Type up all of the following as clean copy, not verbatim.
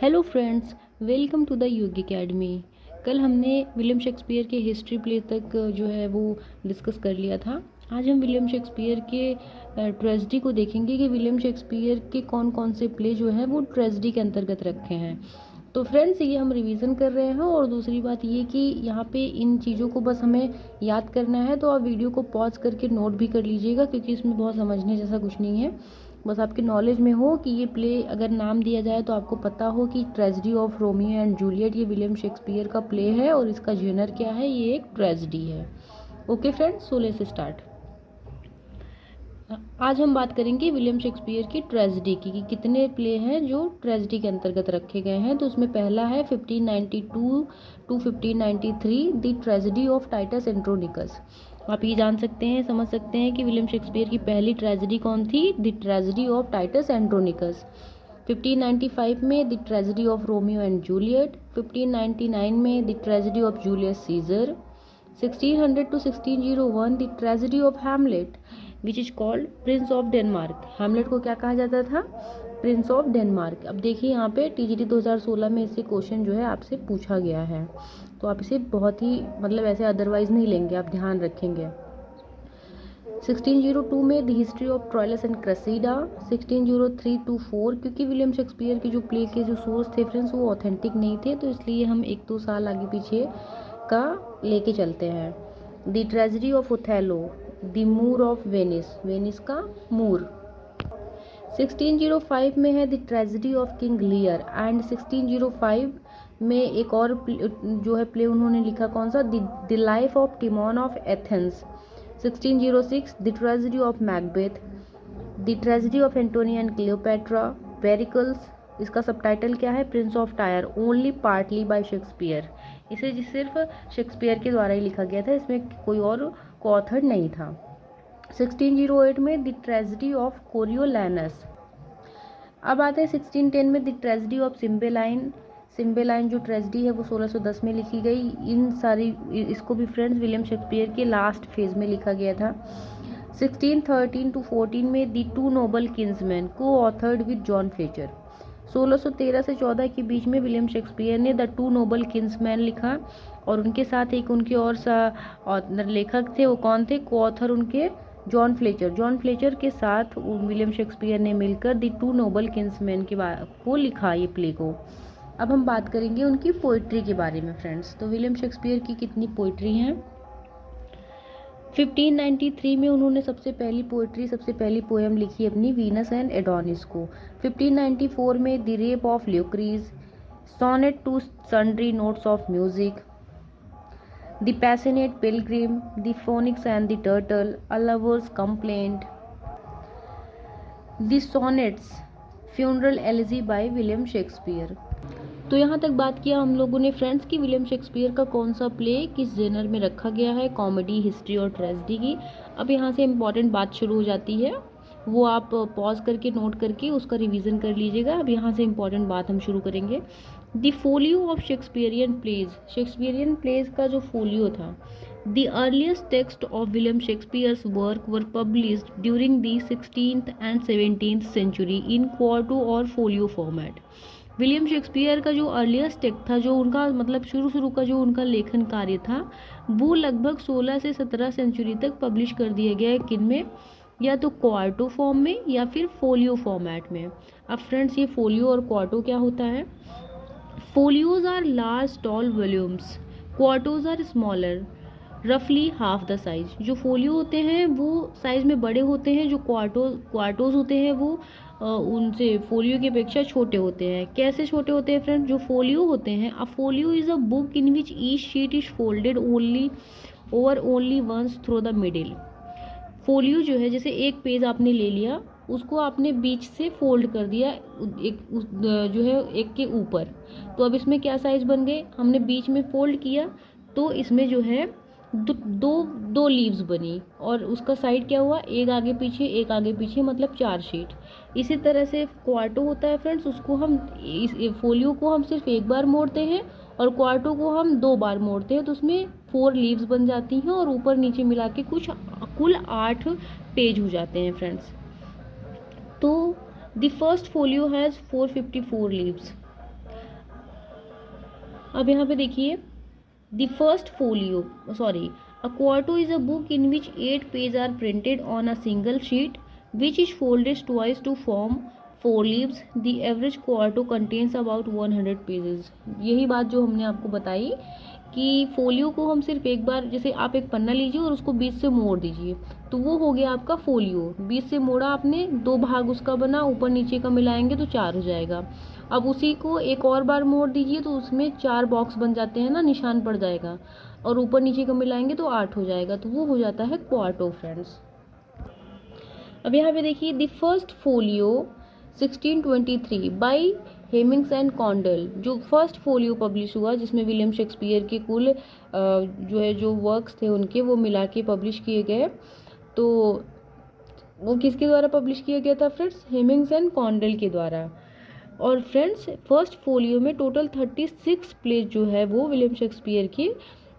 Hello friends, welcome to the Yog academy. कल हमने William Shakespeare के हिस्ट्री प्ले तक जो है वो डिस्कस कर लिया था। आज हम विलियम शेक्सपियर के ट्रेजेडी को देखेंगे कि विलियम शेक्सपियर के कौन कौन से प्ले जो हैं वो ट्रेजेडी के अंतर्गत रखे हैं। तो फ्रेंड्स, ये हम रिवीजन कर रहे हैं। और दूसरी बात ये कि यहाँ पे इन चीज़ों को बस हमें याद करना है, तो आप वीडियो को पॉज करके नोट भी कर लीजिएगा, क्योंकि इसमें बहुत समझने जैसा कुछ नहीं है। बस आपके नॉलेज में हो कि ये प्ले अगर नाम दिया जाए तो आपको पता हो कि tragedy of Romeo and Juliet ये विलियम शेक्सपियर का प्ले है और इसका जेनर क्या है, ये एक ट्रेजेडी है। Okay friends, so let's start. आज हम बात करेंगे विलियम शेक्सपियर की ट्रेजेडी की कि कितने प्ले हैं जो ट्रेजेडी के अंतर्गत रखे गए हैं। तो उसमें पहला है 1592 to 1593 the tragedy of Titus Andronicus. आप ये जान सकते हैं, समझ सकते हैं कि विलियम शेक्सपियर की पहली ट्रेजेडी कौन थी? The tragedy of Titus Andronicus. 1595 में the tragedy of Romeo and Juliet. 1599 में the tragedy of Julius Caesar. 1600 to 1601 the tragedy of Hamlet which is called prince of Denmark. Hamlet को क्या कहा जाता था? Prince of Denmark. अब देखिए यहाँ पे टीजीटी 2016 में इससे क्वेश्चन जो है आपसे पूछा गया है, तो आप इसे बहुत ही मतलब ऐसे अदरवाइज नहीं लेंगे, आप ध्यान रखेंगे। 1602 में the history of Troilus and Cressida. 1603 to 4, क्योंकि विलियम शेक्सपियर के जो प्ले के जो सोर्स थे फ्रेंड्स वो ऑथेंटिक नहीं थे, तो इसलिए हम 1-2 साल आगे पीछे का लेके चलते हैं। The tragedy of Othello, the Moor of Venice, Venice का मूर। 1605 में है the tragedy of King Lear. And 1605 में एक और जो है प्ले उन्होंने लिखा, कौन सा? The life of Timon of Athens. 1606 the tragedy of Macbeth. The tragedy of Antony and Cleopatra. Pericles, इसका सबटाइटल क्या है? Prince of Tyre, only partly by Shakespeare. इसे सिर्फ शेक्सपियर के द्वारा ही लिखा गया था, इसमें कोई और ऑथर नहीं था। 1608 में द ट्रेजेडी ऑफ कोरियोलैनस। अब आते हैं 1610 में द ट्रेजेडी ऑफ सिम्बेलाइन। सिम्बेलाइन जो ट्रेजेडी है वो 1610 में लिखी गई। इन सारी इसको भी फ्रेंड्स विलियम शेक्सपियर के लास्ट फेज में लिखा गया था। 1613 to 14 में द टू नोबल किंग्समैन, को ऑथर्ड विद जॉन फ्लेचर। 1613 से 14 के बीच में विलियम शेक्सपियर ने द टू नोबल किंग्समैन लिखा, और उनके साथ एक उनके और लेखक थे, वो कौन थे? को ऑथर उनके जॉन फ्लेचर। जॉन फ्लेचर के साथ विलियम शेक्सपियर ने मिलकर द टू नोबल किंग्समैन के को लिखा, ये प्ले को। अब हम बात करेंगे उनकी पोइट्री के बारे में फ्रेंड्स। तो विलियम शेक्सपियर की कितनी पोइट्री हैं? 1593 में उन्होंने सबसे पहली पोएम लिखी अपनी वीनस एंड एडोनिस को। 1594 में the rape of Lucrece. Sonnet to sundry notes of music. The passionate pilgrim, the phoenix and the turtle, a lover's complaint. The sonnets, funeral elegy by William Shakespeare. तो यहाँ तक बात किया हम लोगों ने फ्रेंड्स कि विलियम शेक्सपियर का कौन सा प्ले किस जेनर में रखा गया है, कॉमेडी, हिस्ट्री और ट्रेजेडी की। अब यहाँ से इम्पॉर्टेंट बात शुरू हो जाती है, वो आप पॉज करके नोट करके उसका रिवीजन कर लीजिएगा। अब यहाँ से इम्पॉर्टेंट बात हम शुरू करेंगे। The folio of Shakespearean plays. Shakespearean plays का जो फोलियो था, the earliest text of William Shakespeare's work were published during the 16th and 17th century in quarto और फोलियो फॉर्मेट। विलियम शेक्सपियर का जो अर्लीस्ट टेक्स्ट था, जो उनका मतलब शुरू का जो उनका लेखन कार्य था, वो लगभग 16 से 17 सेंचुरी तक पब्लिश कर दिया गया है। किन में? या तो क्वार्टो फॉर्म में या फिर फोलियो फॉर्मेट में। अब फ्रेंड्स, ये फोलियो और क्वार्टो क्या होता है? Folios are large tall volumes, quartos are smaller, रफली हाफ द साइज। जो फोलियो होते हैं वो साइज में बड़े होते हैं, जो क्वार्टोज होते हैं वो उनसे फोलियो की अपेक्षा छोटे होते हैं। कैसे छोटे होते हैं फ्रेंड्स? जो फोलियो होते हैं, a folio is a book in which each sheet is folded only once through the middle. Folio जो है, जैसे एक पेज आपने ले लिया, उसको आपने बीच से फोल्ड कर दिया जो है एक के ऊपर, तो अब इसमें क्या साइज बन गए? हमने बीच में फोल्ड किया तो इसमें जो है दो लीव्स बनी, और उसका साइड क्या हुआ? एक आगे पीछे मतलब 4 शीट। इसी तरह से क्वार्टो होता है फ्रेंड्स, उसको हम फोलियो को हम सिर्फ एक बार मोड़ते हैं और क्वार्टो को हम 2 बार मोड़ते हैं, तो उसमें 4 लीव्स बन जाती हैं और ऊपर नीचे मिला के कुल 8 पेज हो जाते हैं फ्रेंड्स। तो the first folio has 454 leaves. अब यहाँ पे देखिए, the first folio a quarto is a book in which 8 pages are printed on a single sheet which is folded twice to form 4 leaves. The average quarto contains about 100 pages. यही बात जो हमने आपको बताई कि फोलियो को हम सिर्फ एक बार, जैसे आप एक पन्ना लीजिए और उसको बीच से मोड़ दीजिए तो वो हो गया आपका फोलियो। बीच से मोड़ा आपने, 2 भाग उसका बना, ऊपर नीचे का मिलाएंगे तो 4 हो जाएगा। अब उसी को एक और बार मोड़ दीजिए तो उसमें 4 बॉक्स बन जाते हैं ना, निशान पड़ जाएगा, और ऊपर नीचे का मिलाएंगे तो 8 हो जाएगा, तो वो हो जाता है क्वार्टो फ्रेंड्स। अब यहाँ पे देखिए, the first folio 1623 by Heminges and Condell, जो फर्स्ट फोलियो पब्लिश हुआ जिसमें विलियम शेक्सपियर के कुल जो वर्क्स थे उनके वो मिला के पब्लिश किए गए, तो वो किसके द्वारा पब्लिश किया गया था फ्रेंड्स? हेमिंग्स एंड कॉन्डल के द्वारा। और फ्रेंड्स फर्स्ट फोलियो में टोटल 36 प्लेज जो है वो विलियम शेक्सपियर के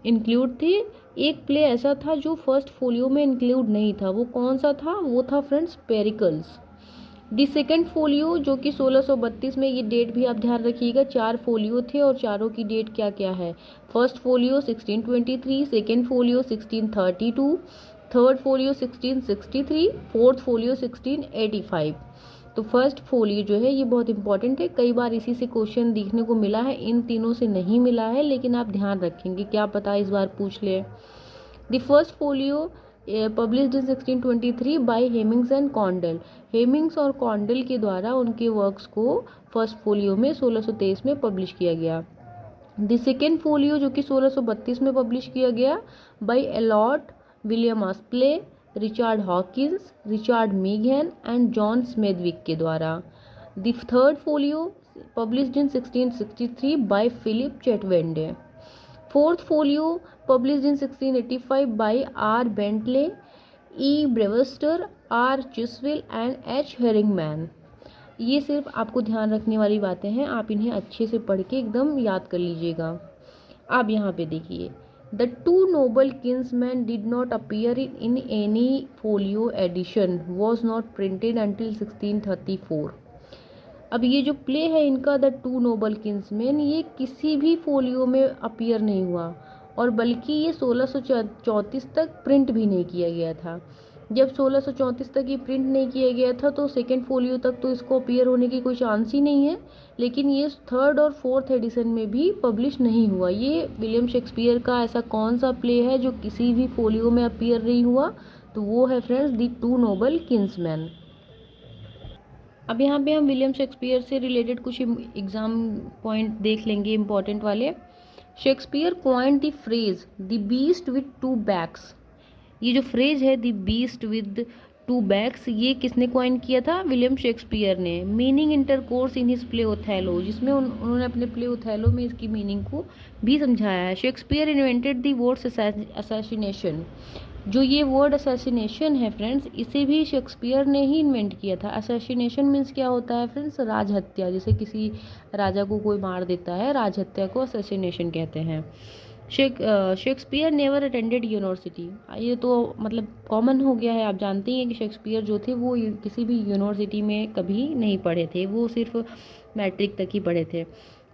इंक्लूड थे। एक प्ले ऐसा था जो फर्स्ट फोलियो में इंक्लूड नहीं था, वो कौन सा था? वो था friends Pericles. The second folio जो कि 1632 में, ये डेट भी आप ध्यान रखिएगा, 4 फोलियो थे और चारों की डेट क्या क्या है? First folio 1623, second folio 1632, third folio 1663, fourth folio 1685। तो फर्स्ट फोलियो जो है ये बहुत इंपॉर्टेंट है, कई बार इसी से क्वेश्चन देखने को मिला है, इन तीनों से नहीं मिला है, लेकिन आप ध्यान रखेंगे, क्या पता इस बार पूछ ले। The first folio published in 1623 by Heminges and Condell. Heminges और कॉन्डल के द्वारा उनके वर्क्स को फर्स्ट फोलियो में 1623 में पब्लिश किया गया। द सेकेंड फोलियो जो कि 1632 में पब्लिश किया गया by Allot William Aspley, Richard Hawkins, Richard मीघन एंड जॉन स्मेदविक के द्वारा। The third folio published in 1663 by Philip Chetwinde. Fourth folio published in 1685 by R Bentley, E Brewster, R Chiswell and H Herringman. ये सिर्फ आपको ध्यान रखने वाली बातें हैं, आप इन्हें अच्छे से पढ़ के एकदम याद कर लीजिएगा। आप यहाँ पे देखिए, The two noble kinsmen did not appear in any folio edition, was not printed until 1634. अब ये जो प्ले है इनका द टू नोबल किंग्समैन, ये किसी भी फोलियो में अपीयर नहीं हुआ, और बल्कि ये 1634 तक प्रिंट भी नहीं किया गया था। जब 1634 तक ये प्रिंट नहीं किया गया था तो सेकेंड फोलियो तक तो इसको अपीयर होने की कोई चांस ही नहीं है, लेकिन ये थर्ड और फोर्थ एडिशन में भी पब्लिश नहीं हुआ। ये विलियम शेक्सपियर का ऐसा कौन सा प्ले है जो किसी भी फोलियो में अपीयर नहीं हुआ? तो वो है friends the two noble kinsmen. अब यहाँ पे हम विलियम शेक्सपियर से रिलेटेड कुछ एग्जाम पॉइंट देख लेंगे इंपॉर्टेंट वाले। Shakespeare coined the phrase the beast with 2 backs. ये जो फ्रेज है द बीस्ट विद 2 बैक्स, ये किसने कॉइन किया था? विलियम शेक्सपियर ने। Meaning intercourse in his play Othello, जिसमें उन्होंने अपने प्ले ओथेलो में इसकी मीनिंग को भी समझाया है। Shakespeare invented the word assassination. जो ये वर्ड असैसिनेशन है फ्रेंड्स, इसे भी शेक्सपियर ने ही इन्वेंट किया था। असैसिनेशन मीन्स क्या होता है फ्रेंड्स? राजहत्या, जैसे किसी राजा को कोई मार देता है, राजहत्या को असैसिनेशन कहते हैं। Shakespeare never attended university. ये तो मतलब कॉमन हो गया है, आप जानते ही हैं कि शेक्सपियर जो थे वो किसी भी यूनिवर्सिटी में कभी नहीं पढ़े थे, वो सिर्फ मैट्रिक तक ही पढ़े थे।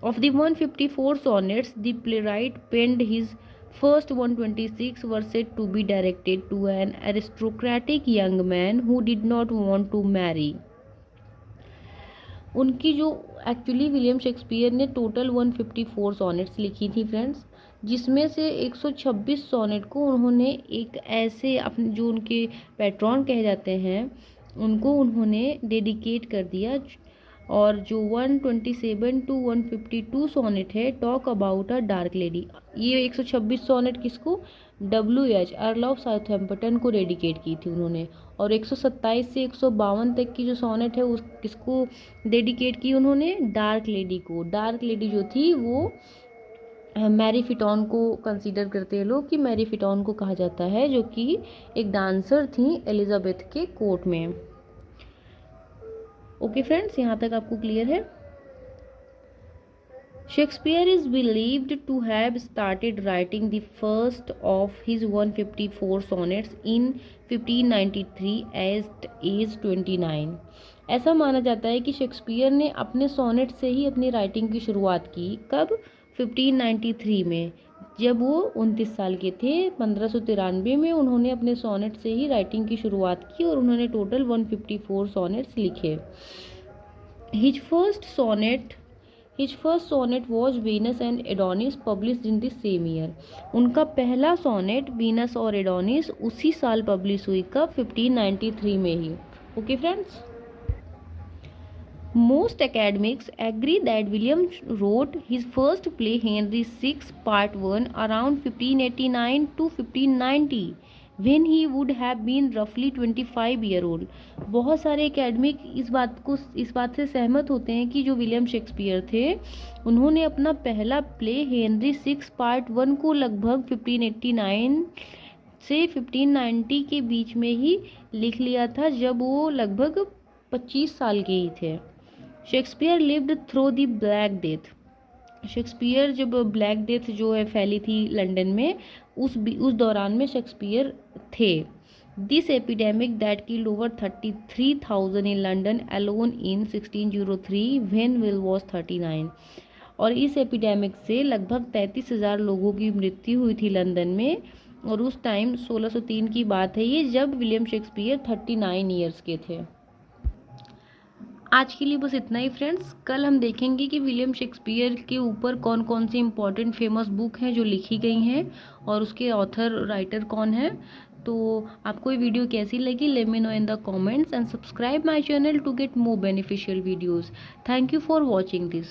Of the 154 sonnets the playwright penned his first 126 were said to be directed to an aristocratic young man who did not want to marry. उनकी जो एक्चुअली विलियम शेक्सपियर ने टोटल 154 सॉनेट्स लिखी थी फ्रेंड्स, जिसमें से 126 सॉनेट को उन्होंने एक ऐसे अपने जो उनके पैट्रॉन कहे जाते हैं उनको उन्होंने डेडिकेट कर दिया। और जो 127 to 152 सोनेट है talk about a dark lady, ये 126 सोनेट किसको? WH अर्ल ऑफ साउथहैम्पटन को डेडिकेट की थी उन्होंने। और 127 से 152 तक की जो सोनेट है उस किसको डेडिकेट की उन्होंने? डार्क लेडी को। डार्क लेडी जो थी वो मैरी फिटॉन को कंसीडर करते हैं लोग कि मैरी फिटॉन को कहा जाता है, जो कि एक डांसर थी एलिजाबेथ के कोर्ट में। ओके फ्रेंड्स, यहाँ तक आपको क्लियर है। Shakespeare is believed to have started writing the first of his 154 sonnets in 1593 at age 29। ऐसा माना जाता है कि शेक्सपियर ने अपने सोनेट से ही अपनी राइटिंग की शुरुआत की। कब? 1593 में, जब वो 29 साल के थे। 1593 में उन्होंने अपने सोनेट से ही राइटिंग की शुरुआत की और उन्होंने टोटल 154 सोनेट्स लिखे। His first sonnet was Venus and Adonis, published in the same year. उनका पहला सोनेट वीनस और एडोनिस उसी साल पब्लिश हुई, कब? 1593 में ही। Okay friends, most academics agree that William wrote his first play Henry VI Part 1 around 1589 to 1590 when he would have been roughly 25 year old. बहुत सारे एकेडमिक इस बात से सहमत होते हैं कि जो विलियम शेक्सपियर थे उन्होंने अपना पहला प्ले हेनरी 6 पार्ट 1 को लगभग 1589 से 1590 के बीच में ही लिख लिया था, जब वो लगभग 25 साल के ही थे। Shakespeare lived through the black death. Shakespeare जब ब्लैक डेथ जो है फैली थी लंदन में, उस दौरान में शेक्सपियर थे। This epidemic that killed over 33,000 in London alone in 1603 when will was 39। और इस एपिडेमिक से लगभग 33,000 लोगों की मृत्यु हुई थी लंदन में, और उस टाइम 1603 की बात है ये, जब विलियम शेक्सपियर 39 ईयर्स के थे। आज के लिए बस इतना ही फ्रेंड्स। कल हम देखेंगे कि विलियम शेक्सपियर के ऊपर कौन कौन सी इंपॉर्टेंट फेमस बुक हैं जो लिखी गई हैं और उसके ऑथर राइटर कौन है। तो आपको ये वीडियो कैसी लगी, let me know in the comments and subscribe my channel to get more beneficial videos. Thank you for watching this.